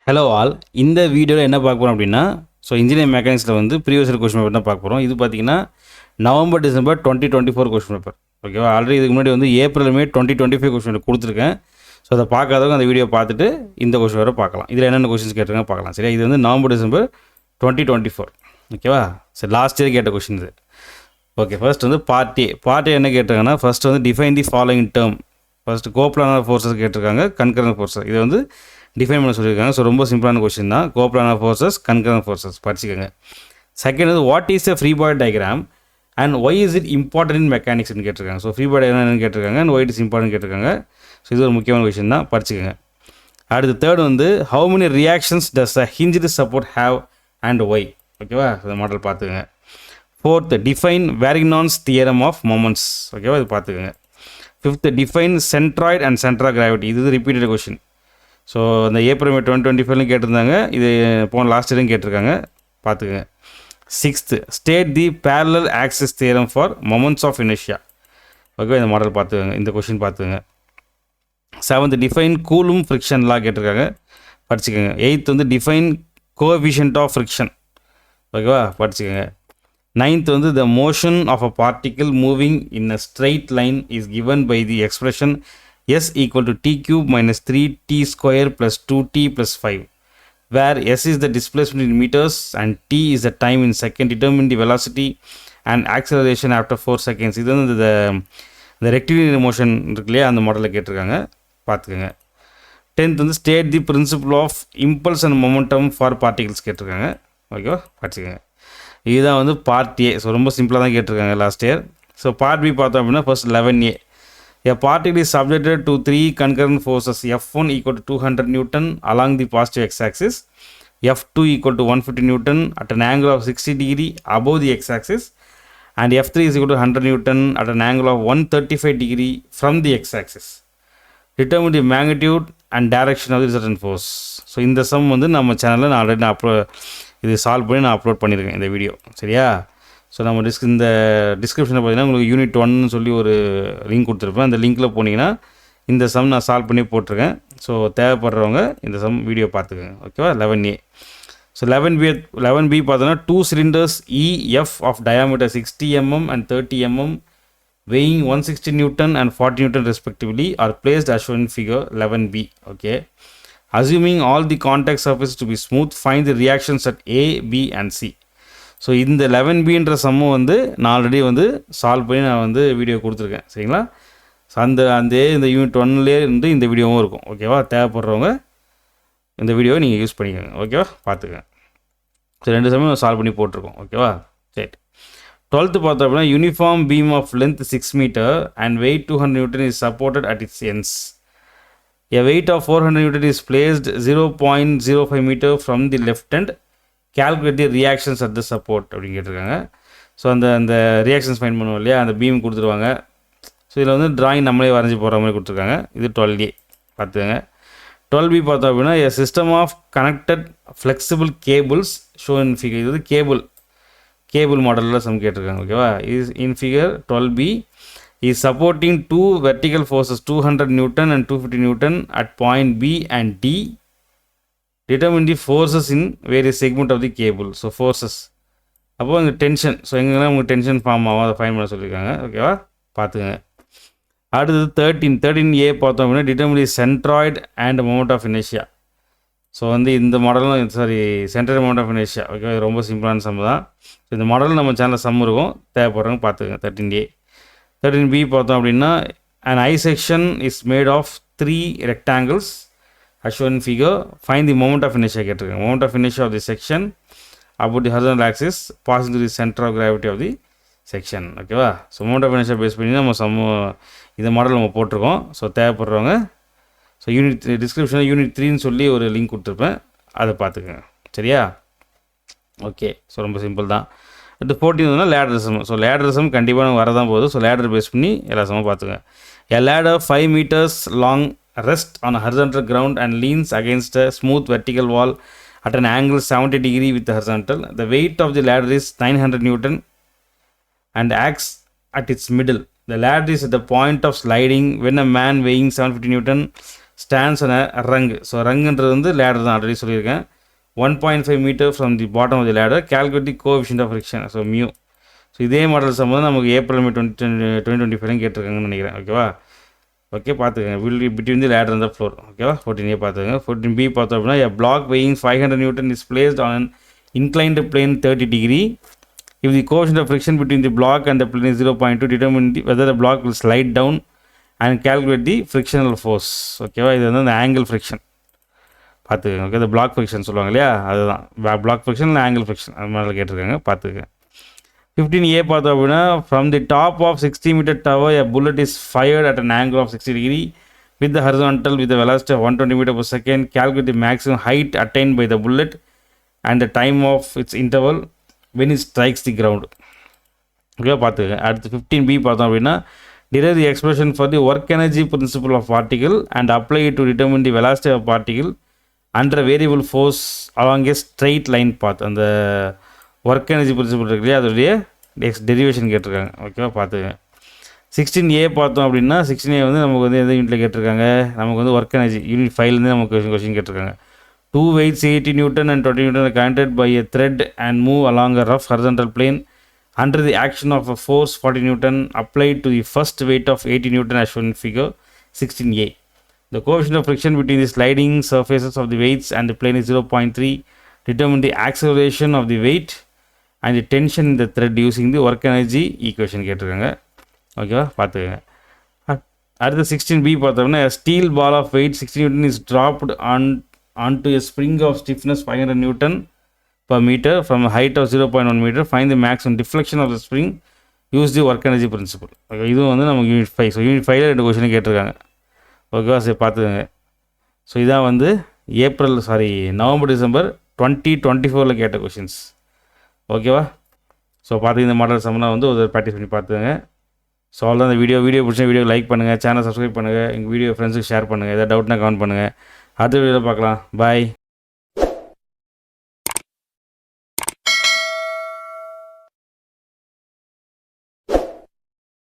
Hello all. இந்த வீடியோவில் என்ன பார்க்க போகிறோம் அப்படின்னா, இன்ஜினியரிங் மெக்கானிக்ஸில் வந்து ப்ரீவியஸ் இயர் கொஸ்டின் பேப்பர் தான் பார்க்க போகிறோம். இது பார்த்தீங்கன்னா நவம்பர் டிசம்பர் 2024 கொஸ்டின் பேப்பர். ஓகேவா? ஆல்ரெடி இதுக்கு முன்னாடி வந்து ஏப்ரல் மே 2025 கொஸ்டின் பேப்பர் கொடுத்துருக்கேன். ஸோ அதை பார்க்காதவங்க அந்த வீடியோ பார்த்துட்டு இந்த கொஸ்டின் பேப்பரை பார்க்கலாம். இதில் என்னென்ன கொஸ்டின்ஸ் கேட்டிருக்காங்க பார்க்கலாம். சரியா? இது வந்து நவம்பர் டிசம்பர் 2024. ஓகேவா? சரி, லாஸ்ட் இயர் கேட்ட கொஸ்டின் இது. ஓகே, ஃபர்ஸ்ட் வந்து பார்ட் ஏ என்ன கேட்டிருக்காங்கன்னா, ஃபர்ஸ்ட் வந்து define the following term. First coplanar forces கேட்டிருக்காங்க, கன்கரண்ட் ஃபோர்ஸஸ். இது வந்து டிஃபைன் பண்ண சொல்லியிருக்காங்க. ஸோ ரொம்ப சிம்பிளான கொஸ்டின் தான். கோப்ளானர் ஃபோர்ஸஸ், கன்கரண்ட் ஃபோர்ஸஸ் படிச்சுக்கோங்க. செகண்ட் வந்து what is a free body diagram and why is it important in மெக்கானிக்ஸ்னு கேட்டிருக்காங்க. ஸோ ஃப்ரீ பாடி என்னன்னு கேட்டிருக்காங்க and why it is important கேட்டிருக்காங்க. ஸோ இது ஒரு முக்கியமான கொஸ்டின் தான், படிச்சுக்கோங்க. அடுத்து தேர்ட் வந்து how many reactions does a hinged support have and why. ஓகேவா? இந்த மாடல் பார்த்துக்கோங்க. Fourth define Varignon's theorem of moments. ஓகேவா? இது பார்த்துக்கோங்க. Fifth define centroid and centre of gravity. இது ரிப்பீட்டட் கொஸ்டின். ஸோ அந்த ஏப்ரல் மே 2025 கேட்டிருந்தாங்க. இது போன லாஸ்ட் இயரும் கேட்டிருக்காங்க, பார்த்துக்கோங்க. Sixth state the parallel axis theorem for moments of inertia. Okay, இந்த மாடல் பார்த்துக்கோங்க, இந்த கொஸ்டின் பார்த்துக்கோங்க. Seventh define Coulomb friction law கேட்டிருக்காங்க, படிச்சுக்கோங்க. எயித்து வந்து டிஃபைன் கோஎஃபிஷியன்ட் ஆஃப் ஃப்ரிக்ஷன். ஓகேவா? படிச்சுக்கோங்க. நைன்த் வந்து the motion of a particle moving in a straight line is given by the expression s equal to t cube minus 3t square plus 2t plus 5, where s is the displacement in meters and t is the time in second. Determine the velocity and acceleration after 4 seconds. இது வந்து இந்த rectilinear motion இருக்கு இல்லையா, அந்த மாடலில் கேட்டிருக்காங்க, பார்த்துக்கோங்க. 10th வந்து state the principle of impulse and momentum for particles கேட்டிருக்காங்க. ஓகேவா? படிச்சுக்கோங்க. இதுதான் வந்து பார்ட் ஏ. ஸோ ரொம்ப சிம்பிளாக தான் கேட்டிருக்காங்க last year. So part B பார்த்தோம் அப்படின்னா first 11A. A particle is subjected to 3 concurrent forces. F1 equal to 200 Newton along the positive x-axis, F2 equal to 150 Newton at an angle of 60 degree above the x-axis, and F3 is equal to 100 Newton at an angle of 135 degree from the x-axis. Determine the magnitude and direction of the resultant force. So இந்த some வந்து நம்ம சேனலில் நான் already இது solve பண்ணி நான் upload பண்ணியிருக்கேன் இந்த வீடியோ. சரியா? ஸோ நம்ம இந்த டிஸ்கிரிப்ஷனில் பார்த்தீங்கன்னா உங்களுக்கு யூனிட் 1 சொல்லி ஒரு லிங்க் கொடுத்துருப்பேன். அந்த லிங்க்கில் போனீங்கன்னா இந்த சம் நான் சால்வ் பண்ணி போட்டிருக்கேன். ஸோ தேவைப்படுறவங்க இந்த சம் வீடியோ பார்த்துக்கோங்க. ஓகேவா? 11A. ஸோ 11B பார்த்தோன்னா 2 cylinders EF of diameter 60 mm and 30 mm weighing 160 Newton and 40 Newton respectively are placed as shown in figure 11B. Okay. Assuming all the contact surfaces to be smooth, find the reactions at A, B and C. So இந்த 11Bன்ற சம்மும் வந்து நான் already வந்து solve பண்ணி நான் வந்து video கொடுத்துருக்கேன். சரிங்களா? So இந்த யூனிட் 1லேயே இருந்து இந்த வீடியோவும் இருக்கும். ஓகேவா? தேவைப்படுறவங்க இந்த வீடியோவை நீங்கள் யூஸ் பண்ணிக்கோங்க. ஓகேவா? பார்த்துக்கங்க. ஸோ 2 சமயம் சால்வ் பண்ணி போட்டிருக்கோம். ஓகேவா? சரி. 12th பார்த்தோம் அப்படின்னா uniform beam of length 6 meter and weight 200 Newton is supported at its ends. A weight of 400 Newton is placed 0.05 meter from the left end. Calculate the reactions at the support அப்படின்னு கேட்டிருக்காங்க. So அந்த reactions fine பண்ணுவோம் இல்லையா, அந்த beam கொடுத்துருவாங்க. So இதில் வந்து drawing நம்மளே வரைஞ்சி போகிற மாதிரி கொடுத்துருக்காங்க. இது 12A, பார்த்துக்கங்க. 12B பார்த்தோம் அப்படின்னா a system of connected flexible cables shown in figure. இது வந்து கேபிள் மாடலில் சம் கேட்டிருக்காங்க. ஓகேவா? Is in figure 12B is supporting 2 vertical forces 200 Newton and 250 Newton at point B and D. Determine the forces in various segment of the cable. So forces அப்போ அந்த tension, so எங்கெல்லாம் உங்களுக்கு tension form ஆகும் அதை fine பண்ண சொல்லியிருக்காங்க. ஓகேவா? பார்த்துக்கங்க. அடுத்தது 13A பார்த்தோம் அப்படின்னா determine the centroid and moment of inertia. So வந்து இந்த மாடலும் centroid moment of inertia. Okay, ரொம்ப சிம்பிளான சம் தான். ஸோ இந்த மாடலும் நம்ம சேனலில் சம் இருக்கும், தேவைப்படுறவங்க பார்த்துக்கங்க. 13A. 13B பார்த்தோம் அப்படின்னா an I section is made of 3 rectangles as shown in figure. Find the moment of inertia கேட்டிருக்காங்க. Moment of inertia of the section about the horizontal axis passing through the center of gravity of the section. ஓகேவா? So moment of inertia base பண்ணி நம்ம இந்த model நம்ம போட்டிருக்கோம். So தேவைப்படுறவங்க unit டிஸ்கிரிப்ஷனில் unit 3ன்னு சொல்லி ஒரு லிங்க் கொடுத்துருப்பேன், அதை பார்த்துக்கோங்க. சரியா? ஓகே. ஸோ ரொம்ப சிம்பிள் தான். அடுத்து 14 ladder sum. So ladder sum கண்டிப்பாக நம்ம வரதான் போகுது. ஸோ லேடர் பேஸ் பண்ணி எல்லா சமம் பார்த்துக்கோங்க. A ladder 5 meters long rests on a horizontal ground and leans against a smooth vertical wall at an angle 70 degree with the horizontal. The weight of the ladder is 900 Newton and acts at its middle. The ladder is at the point of sliding when a man weighing 750 Newton stands rung. So ரங்குன்றது வந்து ladder தான், already சொல்லியிருக்கேன். 1.5 metre from the bottom of the ladder, calculate the coefficient of friction, so mu. So இதே model சம்பந்தம் நமக்கு April May 2025 கேட்டிருக்காங்கன்னு நினைக்கிறேன். ஓகேவா? Okay, பார்த்துக்கங்க. Will between the ladder and the floor. ஓகேவா? 14A பார்த்துக்கங்க. 14B பார்த்தோம் அப்படின்னா, a block weighing 500 Newton is placed on an inclined plane 30 degree. If the coefficient of friction between the block and the plane is 0.2, determine whether the block will slide down and calculate the frictional force. ஓகேவா? இது வந்து அந்த angle friction பார்த்துக்கங்க. Okay, இந்த black friction சொல்லுவாங்க இல்லையா, அதுதான் black friction இல்லை ஆங்கிள் ஃப்ரிக்ஷன், அது மாதிரி கேட்டிருக்காங்க. பார்த்துக்கங்க. 15A பார்த்தோம் அப்படின்னா, from the top of 60-meter tower a bullet is fired at an angle of 60 degree with the horizontal with the velocity of 120 meter per second. Calculate the maximum height attained by the bullet and the time of its interval when it strikes the ground. Okay, பார்த்துக்கங்க. அடுத்து 15B பார்த்தோம் அப்படின்னா, derive the expression for the work energy principle of particle and apply it to determine the velocity of particle under variable force along a straight line path. அந்த work energy principal இருக்கு இல்லையா, அதோடைய derivation கேட்டிருக்காங்க. ஓகேவா? பார்த்துக்கங்க. 16A பார்த்தோம் அப்படின்னா, 16A வந்து நமக்கு வந்து எந்த யூனிட்டில் கேட்டிருக்காங்க, நமக்கு வந்து ஒர்க் எனர்ஜி யூனிட் 5லேருந்து நமக்கு கொஸ்டின் கேட்டிருக்காங்க. 2 weights 80 Newton and 20 Newton are connected by a thread and move along a rough horizontal plane under the action of a force 40 Newton applied to the first weight of 80 Newton as shown in figure 16A. The coefficient of friction between the sliding surfaces of the weights and the plane is 0.3. Determine the acceleration of the weight and the tension in the thread using the work energy equation கேட்டிருக்காங்க. ஓகேவா? பார்த்துக்கங்க. அடுத்து 16B பார்த்தோம்னா, a steel ball of weight 60 Newton is dropped onto a spring of stiffness 500 Newton per meter from a height of 0.1 meter. Find the maximum deflection of the spring. Use the work energy principle. Okay, இதுவும் வந்து நமக்கு unit 5. So unit 5ல் 2 question கேட்டிருக்காங்க. ஓகேவா? சரி, பார்த்துக்கங்க. So இதான் வந்து November December 2024 கேட்ட கொஷின்ஸ். ஓகேவா? ஸோ பார்த்து இந்த மாடல் சம்மந்தம் வந்து ஒரு ப்ராக்டிஸ் பண்ணி பார்த்துங்க. ஸோ அவ்வளோதான் இந்த வீடியோ பிடிச்ச வீடியோ லைக் பண்ணுங்கள், சேனல் சப்ஸ்கிரைப் பண்ணுங்கள், எங்கள் வீடியோ ஃப்ரெண்ட்ஸுக்கு ஷேர் பண்ணுங்கள். எதாவது டவுட்னா கமெண்ட் பண்ணுங்கள். அடுத்த வீடியோவில் பார்க்கலாம். பாய்.